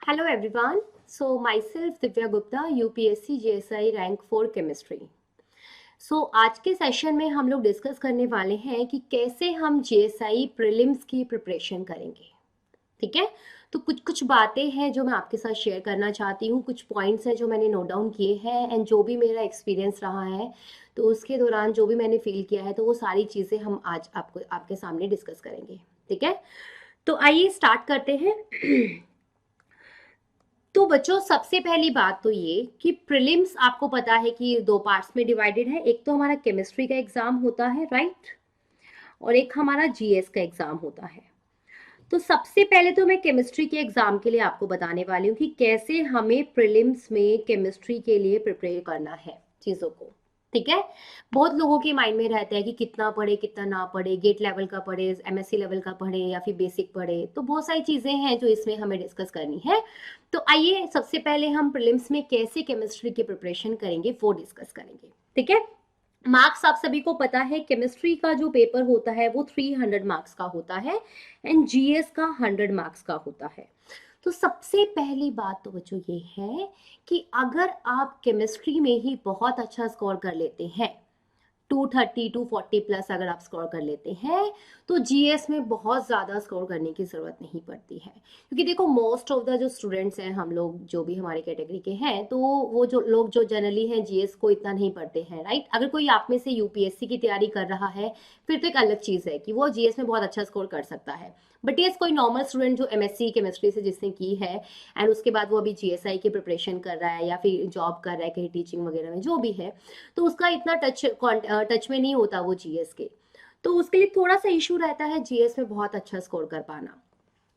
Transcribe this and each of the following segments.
Hello everyone. So myself Divya Gupta, UPSC JSI rank 4 chemistry. आज के session में हम लोग डिस्कस करने वाले हैं कि कैसे हम JSI प्रीलिम्स की प्रिपरेशन करेंगे। ठीक है, तो कुछ कुछ बातें हैं जो मैं आपके साथ शेयर करना चाहती हूँ, कुछ पॉइंट्स हैं जो मैंने नोट डाउन किए हैं एंड जो भी मेरा एक्सपीरियंस रहा है तो उसके दौरान जो भी मैंने फील किया है तो वो सारी चीज़ें हम आज आपके सामने डिस्कस करेंगे। ठीक है, तो आइए स्टार्ट करते हैं। तो बच्चों, सबसे पहली बात तो ये कि प्रीलिम्स आपको पता है कि दो पार्ट्स में डिवाइडेड है। एक तो हमारा केमिस्ट्री का एग्जाम होता है, राइट, और एक हमारा जीएस का एग्जाम होता है। तो सबसे पहले तो मैं केमिस्ट्री के एग्जाम के लिए आपको बताने वाली हूँ कि कैसे हमें प्रीलिम्स में केमिस्ट्री के लिए प्रिपेयर करना है चीज़ों को। ठीक है, बहुत लोगों के माइंड में रहता है कि कितना पढ़े कितना ना पढ़े, गेट लेवल का पढ़े, एमएससी लेवल का पढ़े या फिर बेसिक पढ़े। तो बहुत सारी चीज़ें हैं जो इसमें हमें डिस्कस करनी है। तो आइए सबसे पहले हम प्रीलिम्स में कैसे केमिस्ट्री की प्रिपरेशन करेंगे वो डिस्कस करेंगे। ठीक है, मार्क्स आप सभी को पता है, केमिस्ट्री का जो पेपर होता है वो 300 मार्क्स का होता है एंड जीएस का 100 मार्क्स का होता है। तो सबसे पहली बात तो बच्चों ये है कि अगर आप केमिस्ट्री में ही बहुत अच्छा स्कोर कर लेते हैं, 230 240 प्लस अगर आप स्कोर कर लेते हैं तो जीएस में बहुत ज़्यादा स्कोर करने की ज़रूरत नहीं पड़ती है। क्योंकि देखो, मोस्ट ऑफ द जो स्टूडेंट्स हैं, हम लोग जो भी हमारे कैटेगरी के हैं, तो वो जो लोग जो जनरली हैं जीएस को इतना नहीं पढ़ते हैं, राइट। अगर कोई आप में से यूपीएससी की तैयारी कर रहा है फिर तो एक अलग चीज़ है कि वो जीएस में बहुत अच्छा स्कोर कर सकता है। बट ये कोई नॉर्मल स्टूडेंट जो एमएससी केमिस्ट्री से जिसने की है एंड उसके बाद वो अभी जीएसआई की प्रिपरेशन कर रहा है या फिर जॉब कर रहा है कहीं टीचिंग वगैरह में जो भी है, तो उसका इतना टच में नहीं होता वो जीएस के। तो उसके लिए थोड़ा सा इशू रहता है जीएस में बहुत अच्छा स्कोर कर पाना।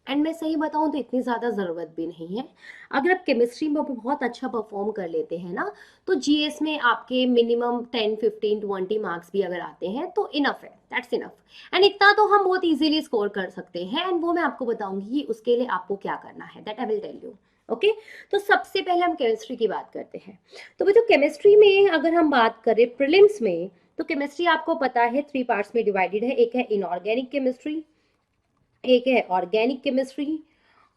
एंड मैं सही बताऊं तो इतनी ज़्यादा ज़रूरत भी नहीं है। अगर आप केमिस्ट्री में बहुत अच्छा परफॉर्म कर लेते हैं ना, तो जीएस में आपके मिनिमम 10 15 20 मार्क्स भी अगर आते हैं तो इनफ है, दैट्स इनफ। एंड इतना तो हम बहुत इजीली स्कोर कर सकते हैं एंड वो मैं आपको बताऊंगी कि उसके लिए आपको क्या करना है, that I will tell you. Okay, तो सबसे पहले हम केमिस्ट्री की बात करते हैं। तो बच्चों, केमिस्ट्री में अगर हम बात करें प्रीलिम्स में, तो केमिस्ट्री आपको पता है 3 पार्ट्स में डिवाइडेड है। एक है इनऑर्गेनिक केमिस्ट्री, एक है ऑर्गेनिक केमिस्ट्री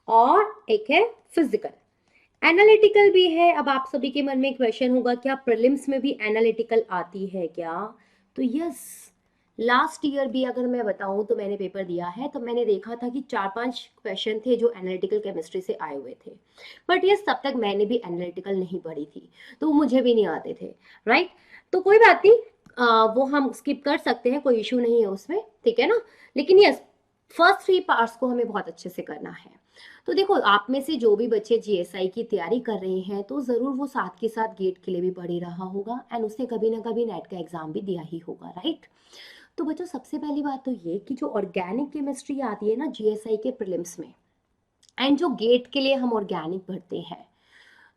और एक है फिजिकल। एनालिटिकल भी है। अब आप सभी के मन में क्वेश्चन होगा क्या प्रीलिम्स में भी एनालिटिकल आती है क्या? तो यस, लास्ट ईयर भी अगर मैं बताऊं तो मैंने पेपर दिया है, तो मैंने देखा था कि 4 5 क्वेश्चन थे जो एनालिटिकल केमिस्ट्री से आए हुए थे। बट यस, तब तक मैंने भी एनालिटिकल नहीं पढ़ी थी तो मुझे भी नहीं आते थे, राइट। तो कोई बात नहीं, वो हम स्किप कर सकते हैं, कोई इशू नहीं है उसमें, ठीक है ना। लेकिन यस, फर्स्ट 3 पार्ट्स को हमें बहुत अच्छे से करना है। तो देखो, आप में से जो भी बच्चे जीएसआई की तैयारी कर रहे हैं तो ज़रूर वो साथ के साथ गेट के लिए भी पढ़ ही रहा होगा एंड उसने कभी ना कभी नेट का एग्जाम भी दिया ही होगा, राइट। तो बच्चों, सबसे पहली बात तो ये कि जो ऑर्गेनिक केमिस्ट्री आती है ना जीएसआई के प्रीलिम्स में, एंड जो गेट के लिए हम ऑर्गेनिक पढ़ते हैं,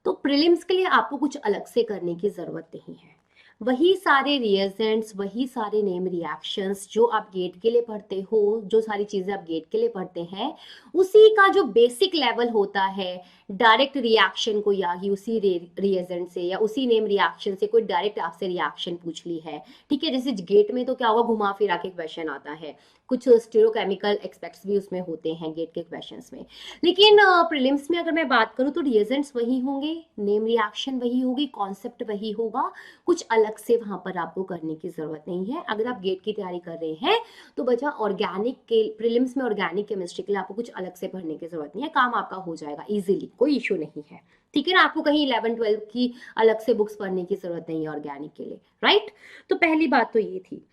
तो प्रीलिम्स के लिए आपको कुछ अलग से करने की ज़रूरत नहीं है। वही सारे रिएजेंट्स, वही सारे नेम रिएक्शंस जो आप गेट के लिए पढ़ते हो, जो सारी चीज़ें आप गेट के लिए पढ़ते हैं, उसी का जो बेसिक लेवल होता है डायरेक्ट रिएक्शन को, या ही उसी रिएजेंट से या उसी नेम रिएक्शन से कोई डायरेक्ट आपसे रिएक्शन पूछ ली है, ठीक है। जैसे गेट में तो क्या होगा, घुमा फिरा के क्वेश्चन आता है, कुछ स्टीरियोकेमिकल एक्सपेक्ट्स भी उसमें होते हैं गेट के क्वेश्चंस में। लेकिन प्रीलिम्स में अगर मैं बात करूँ तो रिएजेंट्स वही होंगे, नेम रिएक्शन वही होगी, कॉन्सेप्ट वही होगा, कुछ अलग से वहां पर आपको करने की जरूरत नहीं है। अगर आप गेट की तैयारी कर रहे हैं तो बचा ऑर्गेनिक के प्रीलिम्स में, ऑर्गेनिक केमिस्ट्री के लिए आपको कुछ अलग से पढ़ने की जरूरत नहीं है, काम आपका हो जाएगा इजीली, कोई इशू नहीं है, ठीक है ना। आपको कहीं 11 12 की अलग से बुक्स पढ़ने की जरूरत नहीं है ऑर्गेनिक के लिए, राइट। तो पहली बात तो ये थी।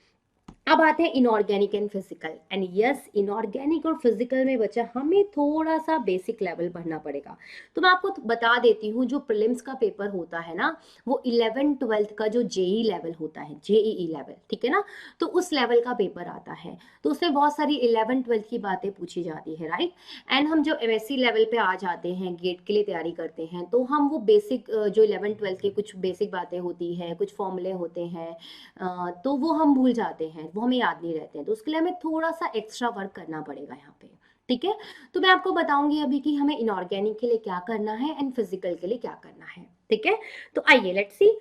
अब आते हैं inorganic and physical. And yes, inorganic और फिजिकल में बच्चा हमें थोड़ा सा बेसिक लेवल पढ़ना पड़ेगा। तो मैं आपको बता देती हूँ, जो प्रीलिम्स का पेपर होता है ना, वो 11 12 का जो जेई लेवल होता है, जेईई लेवल, ठीक है ना, तो उस लेवल का पेपर आता है। तो उसमें बहुत सारी 11 12 की बातें पूछी जाती है, राइट। एंड हम जो एमएससी लेवल पे आ जाते हैं, गेट के लिए तैयारी करते हैं, तो हम वो बेसिक जो 11 12 के कुछ बेसिक बातें होती हैं, कुछ फॉर्मूले होते हैं, तो वो हम भूल जाते हैं, वो हमें याद नहीं रहते हैं। तो उसके लिए हमें थोड़ा सा एक्स्ट्रा वर्क करना पड़ेगा यहाँ पे, ठीक है। तो मैं आपको बताऊंगी अभी कि हमें इनऑर्गेनिक के लिए क्या करना है एंड फिजिकल के लिए क्या करना है, ठीक है। तो आइए लेट्स सी।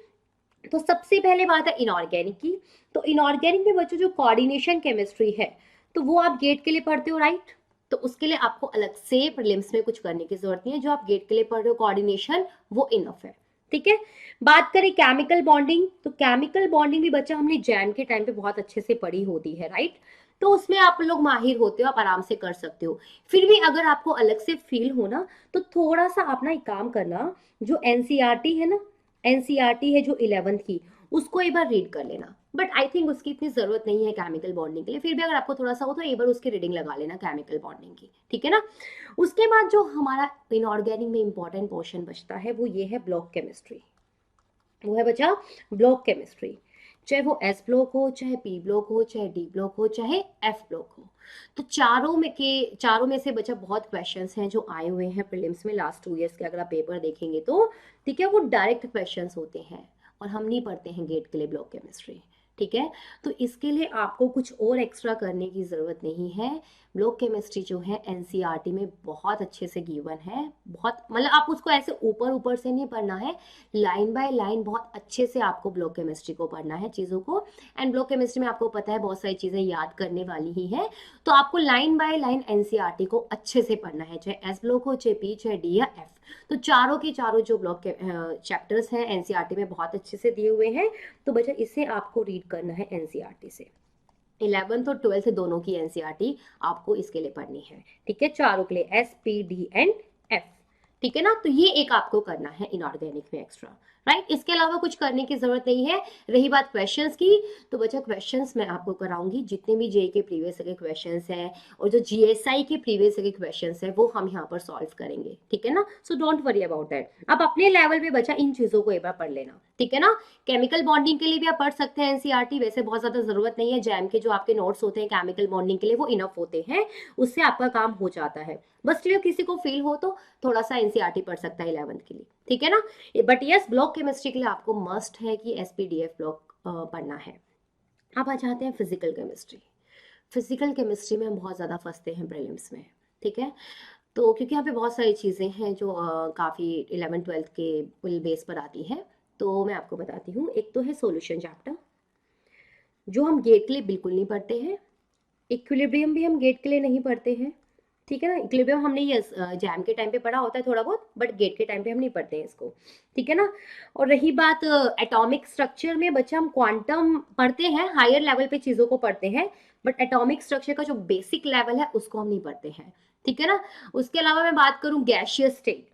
तो सबसे पहले बात है इनऑर्गेनिक की। तो इनऑर्गेनिक में बच्चों जो कोऑर्डिनेशन केमिस्ट्री है, तो वो आप गेट के लिए पढ़ते हो, राइट। तो उसके लिए आपको अलग से प्रीलिम्स में कुछ करने की जरूरत नहीं है, जो आप गेट के लिए पढ़ रहे हो कोऑर्डिनेशन वो इनफ है, ठीक है। बात करें केमिकल बॉन्डिंग, तो केमिकल बॉन्डिंग भी बच्चा हमने जैम के टाइम पे बहुत अच्छे से पढ़ी होती है, राइट। तो उसमें आप लोग माहिर होते हो, आप आराम से कर सकते हो। फिर भी अगर आपको अलग से फील हो ना, तो थोड़ा सा अपना एक काम करना, जो एनसीईआरटी है ना, एनसीईआरटी है जो 11th की, उसको एक बार रीड कर लेना। बट आई थिंक उसकी इतनी जरूरत नहीं है केमिकल बॉन्डिंग के लिए, फिर भी अगर आपको थोड़ा सा हो तो एक बार उसकी रीडिंग लगा लेना केमिकल बॉन्डिंग की, ठीक है ना। उसके बाद जो हमारा इनऑर्गेनिक में इंपॉर्टेंट पोर्शन बचता है वो ये है ब्लॉक केमिस्ट्री। वो है बचा ब्लॉक केमिस्ट्री, चाहे वो एस ब्लॉक हो, चाहे पी ब्लॉक हो, चाहे डी ब्लॉक हो, चाहे एफ ब्लॉक हो। तो चारों में से बचा बहुत क्वेश्चंस हैं जो आए हुए हैं प्रीलिम्स में लास्ट 2 इयर्स के, अगर आप पेपर देखेंगे तो, ठीक है, वो डायरेक्ट क्वेश्चंस होते हैं और हम नहीं पढ़ते हैं गेट के लिए ब्लॉक केमिस्ट्री, ठीक है। तो इसके लिए आपको कुछ और एक्स्ट्रा करने की ज़रूरत नहीं है। ब्लॉक केमिस्ट्री जो है एनसीईआरटी में बहुत अच्छे से गिवन है, बहुत मतलब आप उसको ऐसे ऊपर ऊपर से नहीं पढ़ना है, लाइन बाय लाइन बहुत अच्छे से आपको ब्लॉक केमिस्ट्री को पढ़ना है चीज़ों को। एंड ब्लॉक केमिस्ट्री में आपको पता है बहुत सारी चीज़ें याद करने वाली ही है, तो आपको लाइन बाय लाइन एनसीईआरटी को अच्छे से पढ़ना है, चाहे एस ब्लॉक हो, चाहे पी, चाहे डी या एफ। तो चारों के चारों जो ब्लॉक के चैप्टर्स हैं एनसीईआरटी में बहुत अच्छे से दिए हुए हैं, तो बच्चा इसे आपको रीड करना है एनसीईआरटी से। 11th और 12th दोनों की एनसीईआरटी आपको इसके लिए पढ़नी है, ठीक है, चारों के लिए S P D and F, ठीक है ना। तो ये एक आपको करना है इनऑर्गेनिक में एक्स्ट्रा, राइट। इसके अलावा कुछ करने की जरूरत नहीं है। रही बात क्वेश्चंस की, तो बच्चा क्वेश्चंस मैं आपको कराऊंगी, जितने भी जेई के प्रीवियस के क्वेश्चंस हैं और जो जीएसआई के प्रीवियस के क्वेश्चंस हैं वो हम यहाँ पर सॉल्व करेंगे, ठीक है ना। So don't worry about that, आप अपने लेवल पे बच्चा इन चीजों को एक बार पढ़ लेना, ठीक है ना। केमिकल बॉन्डिंग के लिए भी आप पढ़ सकते हैं एनसीईआरटी, वैसे बहुत ज्यादा जरूरत नहीं है, जैम के जो आपके नोट्स होते हैं केमिकल बॉन्डिंग के लिए वो इनफ होते हैं, उससे आपका काम हो जाता है। बस चलिए किसी को फील हो तो थोड़ा सा एनसीईआरटी पढ़ सकता है 11th के लिए, ठीक है ना। बट यस ब्लॉक केमिस्ट्री के लिए आपको मस्ट है कि एसपीडीएफ ब्लॉक पढ़ना है। अब आ जाते हैं फिजिकल केमिस्ट्री। फिजिकल केमिस्ट्री में हम बहुत ज़्यादा फंसते हैं प्रीलिम्स में, ठीक है। तो क्योंकि यहाँ पे बहुत सारी चीज़ें हैं जो काफ़ी 11th-12th के बेस पर आती हैं, तो मैं आपको बताती हूँ। एक तो है सॉल्यूशन चैप्टर, जो हम गेट के लिए बिल्कुल नहीं पढ़ते हैं। इक्विलिब्रियम भी हम गेट के लिए नहीं पढ़ते हैं, ठीक है ना। इक्विलिब्रियम हमने ये जैम के टाइम पे पढ़ा होता है थोड़ा बहुत, बट गेट के टाइम पे हम नहीं पढ़ते हैं इसको, ठीक है ना। और रही बात एटॉमिक स्ट्रक्चर में, बच्चा हम क्वांटम पढ़ते हैं, हायर लेवल पे चीज़ों को पढ़ते हैं, बट एटॉमिक स्ट्रक्चर का जो बेसिक लेवल है उसको हम नहीं पढ़ते हैं, ठीक है ना। उसके अलावा मैं बात करूँ गैशियस स्टेट,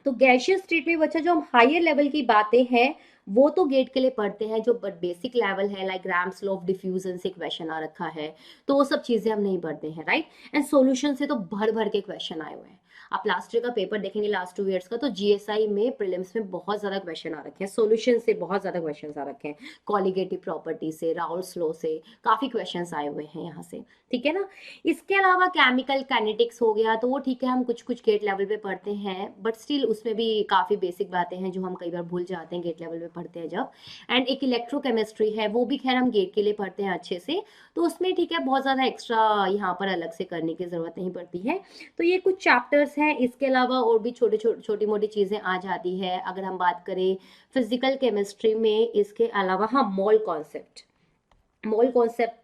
तो गैशियस स्टेट में बच्चा जो हम हायर लेवल की बातें हैं वो तो गेट के लिए पढ़ते हैं, जो बेसिक लेवल है like grams law of diffusion से क्वेश्चन आ रखा है, तो वो सब चीजें हम नहीं पढ़ते हैं, राइट। एंड सॉल्यूशन से तो भर भर के क्वेश्चन आए हुए हैं। आप लास्ट ईयर का पेपर देखेंगे लास्ट 2 इयर्स का, तो जीएसआई में प्रीलिम्स में बहुत ज्यादा क्वेश्चन आ रखे हैं, सॉल्यूशन से बहुत ज्यादा क्वेश्चन आ रखे हैं, कॉलिगेटिव प्रॉपर्टी से, राउल्स लॉ से काफी क्वेश्चन आए हुए हैं यहाँ से, ठीक है ना। इसके अलावा केमिकल काइनेटिक्स हो गया, तो वो ठीक है हम कुछ कुछ गेट लेवल पे पढ़ते हैं, बट स्टिल उसमें भी काफ़ी बेसिक बातें हैं जो हम कई बार भूल जाते हैं गेट लेवल पे पढ़ते हैं जब। एंड एक इलेक्ट्रोकेमिस्ट्री है, वो भी खैर हम गेट के लिए पढ़ते हैं अच्छे से, तो उसमें ठीक है बहुत ज़्यादा एक्स्ट्रा यहाँ पर अलग से करने की ज़रूरत नहीं पड़ती है। तो ये कुछ चैप्टर्स हैं, इसके अलावा और भी छोटी मोटी चीज़ें आ जाती है। अगर हम बात करें फिजिकल केमिस्ट्री में, इसके अलावा हाँ मोल कॉन्सेप्ट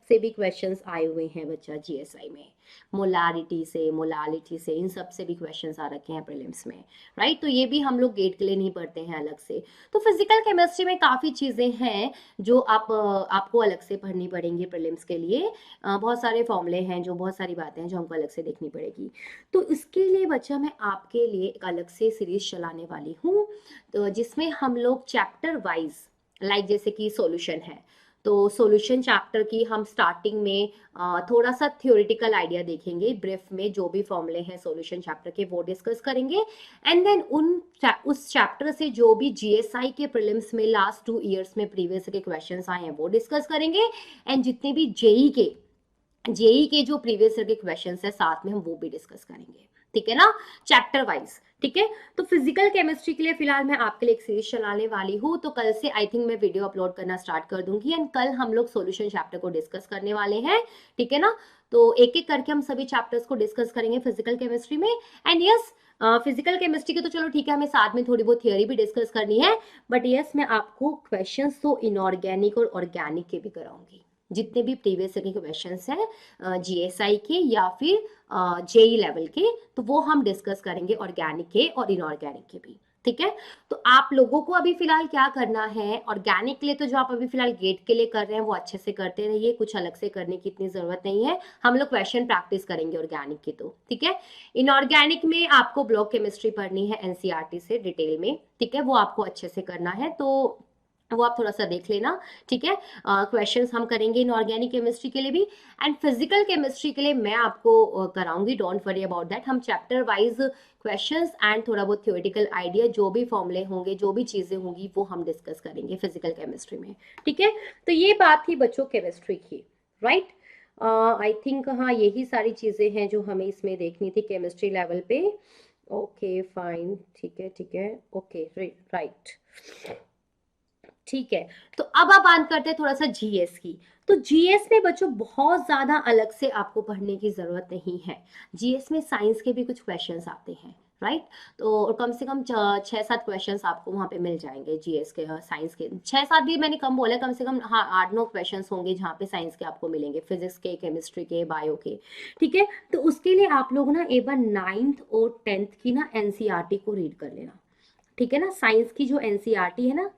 से भी क्वेश्चंस आए हुए हैं बच्चा जीएसआई में, मोलालिटी से इन सब से भी क्वेश्चंस आ रखे हैं प्रीलिम्स में, राइट। तो ये भी हम लोग गेट के लिए नहीं पढ़ते हैं अलग से। तो फिजिकल केमिस्ट्री में काफ़ी चीज़ें हैं जो आपको अलग से पढ़नी पड़ेंगी प्रीलिम्स के लिए। बहुत सारे फॉर्मूले हैं, जो बहुत सारी बातें हैं जो हमको अलग से देखनी पड़ेगी। तो इसके लिए बच्चा मैं आपके लिए एक अलग से सीरीज चलाने वाली हूँ, तो जिसमें हम लोग चैप्टर वाइज, लाइक जैसे कि सॉल्यूशन है, तो सॉल्यूशन चैप्टर की हम स्टार्टिंग में थोड़ा सा थ्योरेटिकल आइडिया देखेंगे, ब्रीफ में जो भी फॉर्मूले हैं सॉल्यूशन चैप्टर के वो डिस्कस करेंगे। एंड देन उस चैप्टर से जो भी जीएसआई के प्रीलिम्स में लास्ट 2 इयर्स में प्रीवियस के क्वेश्चंस आए हैं वो डिस्कस करेंगे। एंड जितने भी जेई के जो प्रीवियस ईयर के क्वेश्चंस है साथ में हम वो भी डिस्कस करेंगे, ठीक है ना, चैप्टर वाइज, ठीक है। तो फिजिकल केमिस्ट्री के लिए फिलहाल मैं आपके लिए एक सीरीज चलाने वाली हूँ, तो कल से आई थिंक मैं वीडियो अपलोड करना स्टार्ट कर दूंगी। एंड कल हम लोग सॉल्यूशन चैप्टर को डिस्कस करने वाले हैं, ठीक है ना। तो एक एक करके हम सभी चैप्टर्स को डिस्कस करेंगे फिजिकल केमिस्ट्री में। एंड यस फिजिकल केमिस्ट्री के तो चलो ठीक है, हमें साथ में थोड़ी बहुत थियोरी भी डिस्कस करनी है, बट यस मैं आपको क्वेश्चंस तो इनऑर्गेनिक और ऑर्गेनिक के भी कराऊंगी, जितने भी प्रीवियस ईयर के क्वेश्चंस हैं जीएसआई के या फिर जेई लेवल के, तो वो हम डिस्कस करेंगे ऑर्गेनिक के और इनऑर्गेनिक के भी, ठीक है। तो आप लोगों को अभी फिलहाल क्या करना है, ऑर्गेनिक के लिए तो जो आप अभी फिलहाल गेट के लिए कर रहे हैं वो अच्छे से करते रहिए, कुछ अलग से करने की इतनी जरूरत नहीं है, हम लोग क्वेश्चन प्रैक्टिस करेंगे ऑर्गेनिक की, तो ठीक है। इनऑर्गेनिक में आपको ब्लॉक केमिस्ट्री पढ़नी है एनसीईआरटी से डिटेल में, ठीक है, वो आपको अच्छे से करना है, तो वो आप थोड़ा सा देख लेना, ठीक है। क्वेश्चंस हम करेंगे इनऑर्गेनिक केमिस्ट्री के लिए भी, एंड फिजिकल केमिस्ट्री के लिए मैं आपको कराऊंगी, डोंट वरी अबाउट दैट। हम चैप्टर वाइज क्वेश्चंस एंड थोड़ा बहुत थ्योरेटिकल आइडिया, जो भी फॉर्मूले होंगे, जो भी चीजें होंगी, वो हम डिस्कस करेंगे फिजिकल केमिस्ट्री में, ठीक है। तो ये बात थी बच्चों केमिस्ट्री की, राइट। आई थिंक हाँ यही सारी चीजें हैं जो हमें इसमें देखनी थी केमिस्ट्री लेवल पे। ओके फाइन, ठीक है, ओके राइट, ठीक है। तो अब आप बात करते हैं थोड़ा सा जीएस की। तो जीएस में बच्चों बहुत ज्यादा अलग से आपको पढ़ने की जरूरत नहीं है, जीएस में साइंस के भी कुछ क्वेश्चंस आते हैं, राइट। तो कम से कम 6-7 क्वेश्चंस आपको वहां पे मिल जाएंगे जीएस के, साइंस के 6-7 भी मैंने कम बोला, कम से कम हाँ 8-9 क्वेश्चंस होंगे जहाँ पे साइंस के आपको मिलेंगे, फिजिक्स के, केमिस्ट्री के, बायो के, ठीक है। तो उसके लिए आप लोग ना एक बार 9th और 10th की ना एनसीईआरटी को रीड कर लेना, ठीक है ना। साइंस की जो एनसीईआरटी है ना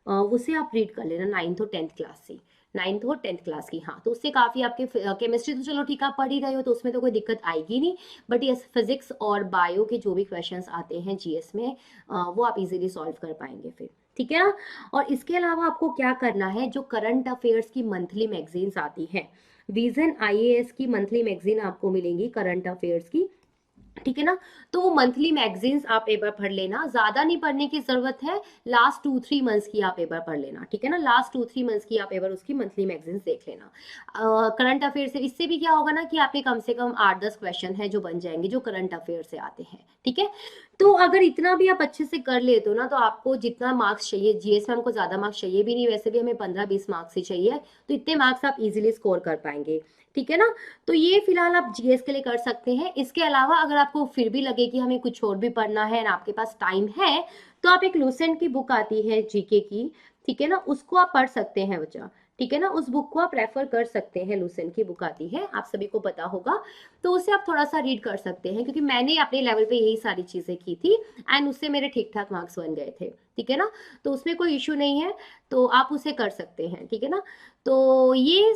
उसे आप रीड कर लेना 9th और 10th क्लास से, 9th और 10th क्लास की, हाँ। तो उससे काफ़ी आपके केमिस्ट्री तो चलो ठीक है आप पढ़ ही रहे हो तो उसमें तो कोई दिक्कत आएगी नहीं, बट ये फिजिक्स और बायो के जो भी क्वेश्चंस आते हैं जीएस में वो आप इजीली सॉल्व कर पाएंगे फिर, ठीक है ना। और इसके अलावा आपको क्या करना है, जो करंट अफेयर्स की मंथली मैगजीन्स आती हैं, विजन आईएएस की मंथली मैगजीन आपको मिलेंगी करंट अफेयर्स की, ठीक है ना। तो वो मंथली मैगजीन्स आप एक बार पढ़ लेना, ज्यादा नहीं पढ़ने की जरूरत है, लास्ट 2-3 मंथ्स की आप एक बार पढ़ लेना, ठीक है ना। लास्ट 2-3 मंथ्स की आप एक बार उसकी मंथली मैगजीन्स देख लेना। करंट अफेयर से इससे भी क्या होगा ना कि आपके कम से कम 8-10 क्वेश्चन है जो बन जाएंगे जो करंट अफेयर से आते हैं, ठीक है। तो अगर इतना भी आप अच्छे से कर लेते हो ना, तो आपको जितना मार्क्स चाहिए, जीएस में हमको ज्यादा मार्क्स चाहिए भी नहीं, वैसे भी हमें 15-20 मार्क्स ही चाहिए, तो इतने मार्क्स आप इजिली स्कोर कर पाएंगे, ठीक है ना। तो ये फिलहाल आप जीएस के लिए कर सकते हैं। इसके अलावा अगर आपको फिर भी लगे कि हमें कुछ और भी पढ़ना है और आपके पास टाइम है, तो आप एक लूसेंट की बुक आती है जीके की, ठीक है ना, उसको आप पढ़ सकते हैं बच्चा, ठीक है ना। उस बुक को आप रेफर कर सकते हैं, लूसेंट की बुक आती है, आप सभी को पता होगा, तो उसे आप थोड़ा सा रीड कर सकते हैं, क्योंकि मैंने अपने लेवल पे यही सारी चीजें की थी एंड उससे मेरे ठीक ठाक मार्क्स बन गए थे, ठीक है ना। तो उसमें कोई इशू नहीं है, तो आप उसे कर सकते हैं, ठीक है ना। तो ये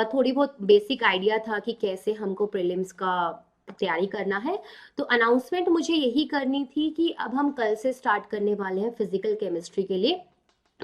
थोड़ी बहुत बेसिक आइडिया था कि कैसे हमको प्रीलिम्स का तैयारी करना है। तो अनाउंसमेंट मुझे यही करनी थी कि अब हम कल से स्टार्ट करने वाले हैं फिजिकल केमिस्ट्री के लिए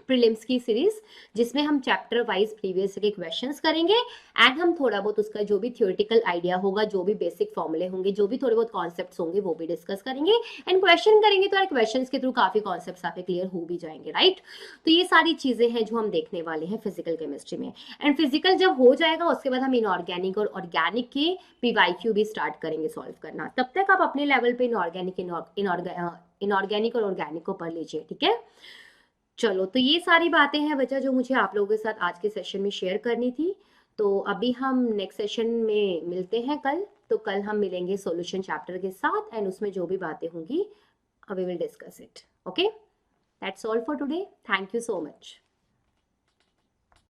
प्रीलिम्स की सीरीज, जिसमें हम चैप्टर वाइज प्रीवियस के क्वेश्चंस करेंगे एंड हम थोड़ा बहुत उसका जो भी थ्योरेटिकल आइडिया होगा, जो भी बेसिक फॉर्मूले होंगे, जो भी थोड़े बहुत कॉन्सेप्ट्स होंगे वो भी डिस्कस करेंगे एंड क्वेश्चन करेंगे, तो क्वेश्चंस के थ्रू काफी कॉन्सेप्ट्स आपके क्लियर हो भी जाएंगे, राइट। तो ये सारी चीजें हैं जो हम देखने वाले हैं फिजिकल केमिस्ट्री में। एंड फिजिकल जब हो जाएगा उसके बाद हम इनऑर्गेनिक और ऑर्गेनिक के पीवाईक्यू भी स्टार्ट करेंगे सॉल्व करना। तब तक आप अपने लेवल पे इनऑर्गेनिक और ऑर्गेनिक को पढ़ लीजिए, ठीक है। चलो, तो ये सारी बातें हैं बच्चा जो मुझे आप लोगों के साथ आज के सेशन में शेयर करनी थी। तो अभी हम नेक्स्ट सेशन में मिलते हैं कल। तो कल हम मिलेंगे सॉल्यूशन चैप्टर के साथ एंड उसमें जो भी बातें होंगी we will discuss it. Okay, that's all for today. Thank you so much.